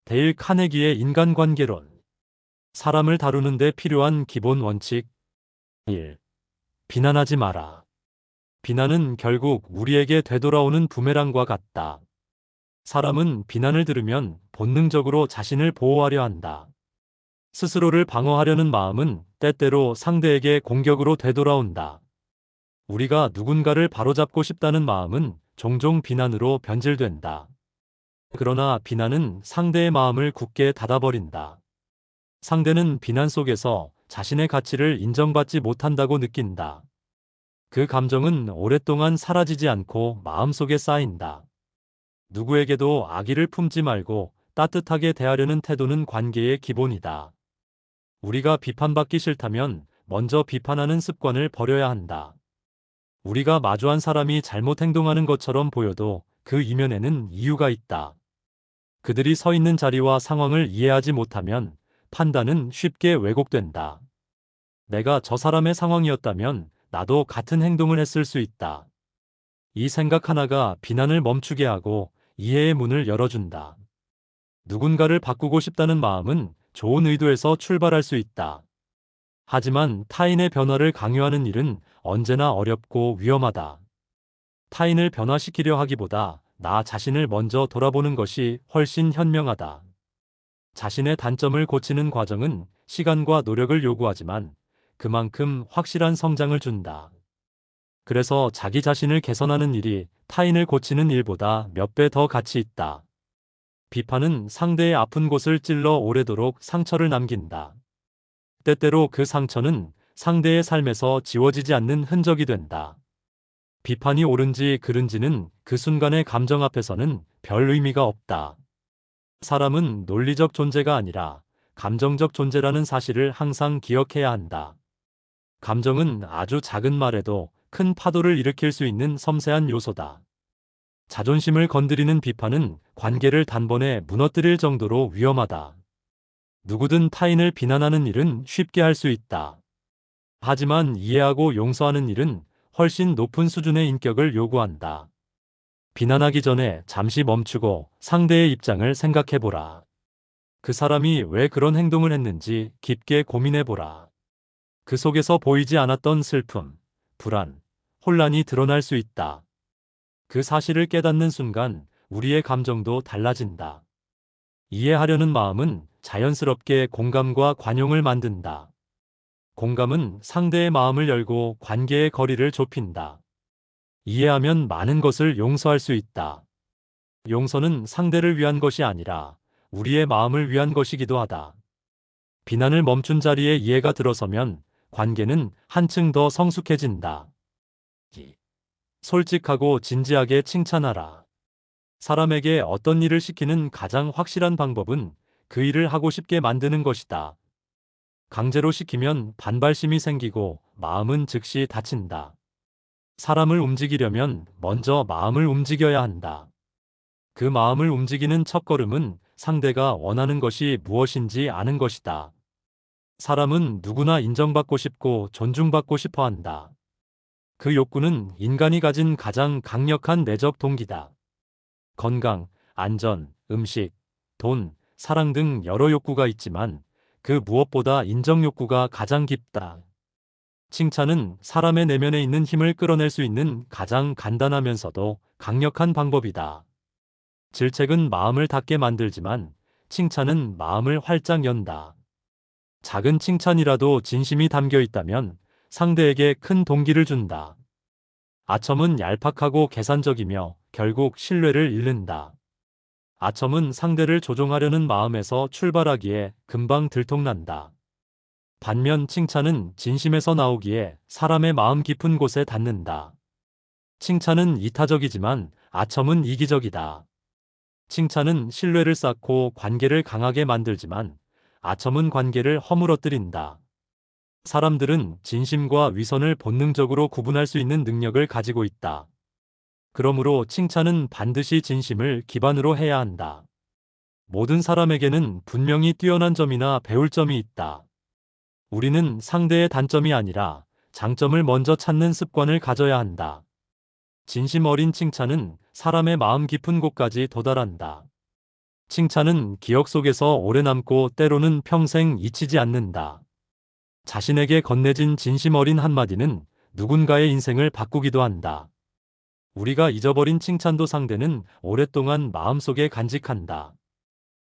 데일 카네기의 인간관계론. 사람을 다루는 데 필요한 기본 원칙. 1. 비난하지 마라. 비난은 결국 우리에게 되돌아오는 부메랑과 같다. 사람은 비난을 들으면 본능적으로 자신을 보호하려 한다. 스스로를 방어하려는 마음은 때때로 상대에게 공격으로 되돌아온다. 우리가 누군가를 바로잡고 싶다는 마음은 종종 비난으로 변질된다. 그러나 비난은 상대의 마음을 굳게 닫아버린다. 상대는 비난 속에서 자신의 가치를 인정받지 못한다고 느낀다. 그 감정은 오랫동안 사라지지 않고 마음속에 쌓인다. 누구에게도 악의를 품지 말고 따뜻하게 대하려는 태도는 관계의 기본이다. 우리가 비판받기 싫다면 먼저 비판하는 습관을 버려야 한다. 우리가 마주한 사람이 잘못 행동하는 것처럼 보여도 그 이면에는 이유가 있다. 그들이 서 있는 자리와 상황을 이해하지 못하면 판단은 쉽게 왜곡된다. 내가 저 사람의 상황이었다면 나도 같은 행동을 했을 수 있다. 이 생각 하나가 비난을 멈추게 하고 이해의 문을 열어준다. 누군가를 바꾸고 싶다는 마음은 좋은 의도에서 출발할 수 있다. 하지만 타인의 변화를 강요하는 일은 언제나 어렵고 위험하다. 타인을 변화시키려 하기보다 나 자신을 먼저 돌아보는 것이 훨씬 현명하다. 자신의 단점을 고치는 과정은 시간과 노력을 요구하지만 그만큼 확실한 성장을 준다. 그래서 자기 자신을 개선하는 일이 타인을 고치는 일보다 몇 배 더 가치 있다. 비판은 상대의 아픈 곳을 찔러 오래도록 상처를 남긴다. 때때로 그 상처는 상대의 삶에서 지워지지 않는 흔적이 된다. 비판이 옳은지 그른지는 그 순간의 감정 앞에서는 별 의미가 없다. 사람은 논리적 존재가 아니라 감정적 존재라는 사실을 항상 기억해야 한다. 감정은 아주 작은 말에도 큰 파도를 일으킬 수 있는 섬세한 요소다. 자존심을 건드리는 비판은 관계를 단번에 무너뜨릴 정도로 위험하다. 누구든 타인을 비난하는 일은 쉽게 할 수 있다. 하지만 이해하고 용서하는 일은 훨씬 높은 수준의 인격을 요구한다. 비난하기 전에 잠시 멈추고 상대의 입장을 생각해보라. 그 사람이 왜 그런 행동을 했는지 깊게 고민해보라. 그 속에서 보이지 않았던 슬픔, 불안, 혼란이 드러날 수 있다. 그 사실을 깨닫는 순간 우리의 감정도 달라진다. 이해하려는 마음은 자연스럽게 공감과 관용을 만든다. 공감은 상대의 마음을 열고 관계의 거리를 좁힌다. 이해하면 많은 것을 용서할 수 있다. 용서는 상대를 위한 것이 아니라 우리의 마음을 위한 것이기도 하다. 비난을 멈춘 자리에 이해가 들어서면 관계는 한층 더 성숙해진다. 2. 솔직하고 진지하게 칭찬하라. 사람에게 어떤 일을 시키는 가장 확실한 방법은 그 일을 하고 싶게 만드는 것이다. 강제로 시키면 반발심이 생기고 마음은 즉시 다친다. 사람을 움직이려면 먼저 마음을 움직여야 한다. 그 마음을 움직이는 첫걸음은 상대가 원하는 것이 무엇인지 아는 것이다. 사람은 누구나 인정받고 싶고 존중받고 싶어 한다. 그 욕구는 인간이 가진 가장 강력한 내적 동기다. 건강, 안전, 음식, 돈, 사랑 등 여러 욕구가 있지만 그 무엇보다 인정 욕구가 가장 깊다. 칭찬은 사람의 내면에 있는 힘을 끌어낼 수 있는 가장 간단하면서도 강력한 방법이다. 질책은 마음을 닫게 만들지만 칭찬은 마음을 활짝 연다. 작은 칭찬이라도 진심이 담겨 있다면 상대에게 큰 동기를 준다. 아첨은 얄팍하고 계산적이며 결국 신뢰를 잃는다. 아첨은 상대를 조종하려는 마음에서 출발하기에 금방 들통난다. 반면 칭찬은 진심에서 나오기에 사람의 마음 깊은 곳에 닿는다. 칭찬은 이타적이지만 아첨은 이기적이다. 칭찬은 신뢰를 쌓고 관계를 강하게 만들지만 아첨은 관계를 허물어뜨린다. 사람들은 진심과 위선을 본능적으로 구분할 수 있는 능력을 가지고 있다. 그러므로 칭찬은 반드시 진심을 기반으로 해야 한다. 모든 사람에게는 분명히 뛰어난 점이나 배울 점이 있다. 우리는 상대의 단점이 아니라 장점을 먼저 찾는 습관을 가져야 한다. 진심 어린 칭찬은 사람의 마음 깊은 곳까지 도달한다. 칭찬은 기억 속에서 오래 남고 때로는 평생 잊히지 않는다. 자신에게 건네진 진심 어린 한마디는 누군가의 인생을 바꾸기도 한다. 우리가 잊어버린 칭찬도 상대는 오랫동안 마음속에 간직한다.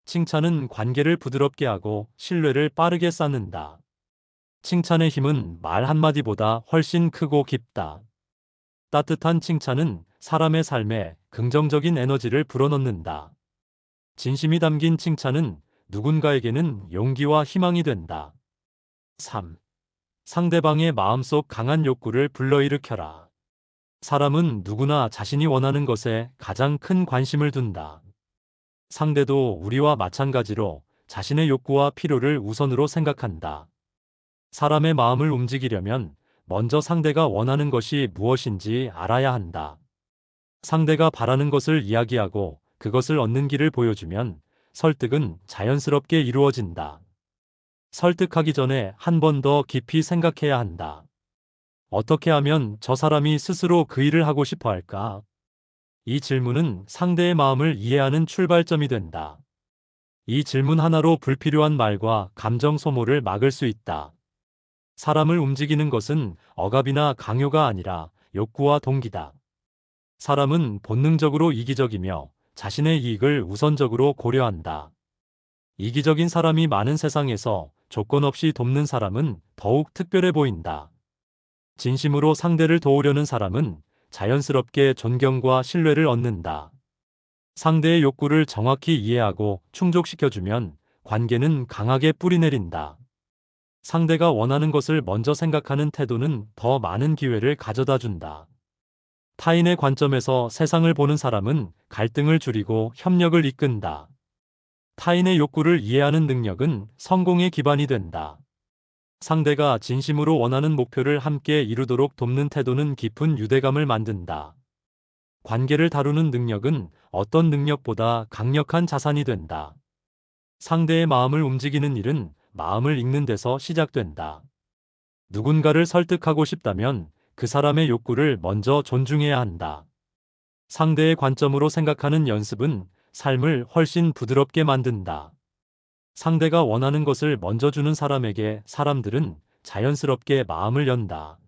칭찬은 관계를 부드럽게 하고 신뢰를 빠르게 쌓는다. 칭찬의 힘은 말 한마디보다 훨씬 크고 깊다. 따뜻한 칭찬은 사람의 삶에 긍정적인 에너지를 불어넣는다. 진심이 담긴 칭찬은 누군가에게는 용기와 희망이 된다. 3. 상대방의 마음속 강한 욕구를 불러일으켜라. 사람은 누구나 자신이 원하는 것에 가장 큰 관심을 둔다. 상대도 우리와 마찬가지로 자신의 욕구와 필요를 우선으로 생각한다. 사람의 마음을 움직이려면 먼저 상대가 원하는 것이 무엇인지 알아야 한다. 상대가 바라는 것을 이야기하고 그것을 얻는 길을 보여주면 설득은 자연스럽게 이루어진다. 설득하기 전에 한 번 더 깊이 생각해야 한다. 어떻게 하면 저 사람이 스스로 그 일을 하고 싶어 할까? 이 질문은 상대의 마음을 이해하는 출발점이 된다. 이 질문 하나로 불필요한 말과 감정 소모를 막을 수 있다. 사람을 움직이는 것은 억압이나 강요가 아니라 욕구와 동기다. 사람은 본능적으로 이기적이며 자신의 이익을 우선적으로 고려한다. 이기적인 사람이 많은 세상에서 조건 없이 돕는 사람은 더욱 특별해 보인다. 진심으로 상대를 도우려는 사람은 자연스럽게 존경과 신뢰를 얻는다. 상대의 욕구를 정확히 이해하고 충족시켜주면 관계는 강하게 뿌리내린다. 상대가 원하는 것을 먼저 생각하는 태도는 더 많은 기회를 가져다 준다. 타인의 관점에서 세상을 보는 사람은 갈등을 줄이고 협력을 이끈다. 타인의 욕구를 이해하는 능력은 성공의 기반이 된다. 상대가 진심으로 원하는 목표를 함께 이루도록 돕는 태도는 깊은 유대감을 만든다. 관계를 다루는 능력은 어떤 능력보다 강력한 자산이 된다. 상대의 마음을 움직이는 일은 마음을 읽는 데서 시작된다. 누군가를 설득하고 싶다면 그 사람의 욕구를 먼저 존중해야 한다. 상대의 관점으로 생각하는 연습은 삶을 훨씬 부드럽게 만든다. 상대가 원하는 것을 먼저 주는 사람에게 사람들은 자연스럽게 마음을 연다.